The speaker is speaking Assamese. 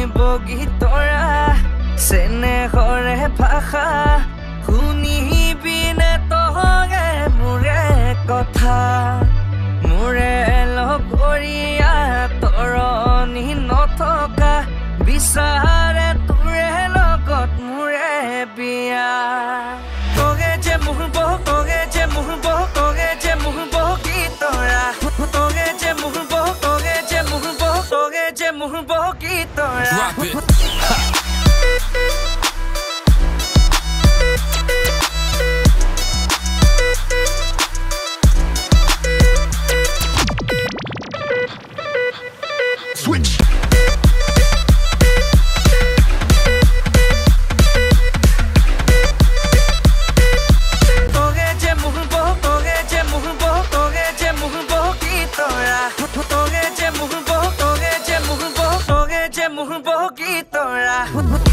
বগীতৰা চেনেহৰে ভাষা শুনিবিনে তহঁতে মোৰে কথা মোৰে লগৰীয়া তৰণি নথকা বিচাৰে তোৰে লগত মোৰে বিয়া তোগে যে মোৰ বগীতৰা তোগে যে মোৰ বগীতৰা Drop it. Switch. Toge je muh boh, toge je muh boh, toge je muh boh, toge je muh boh, toge je muh boh,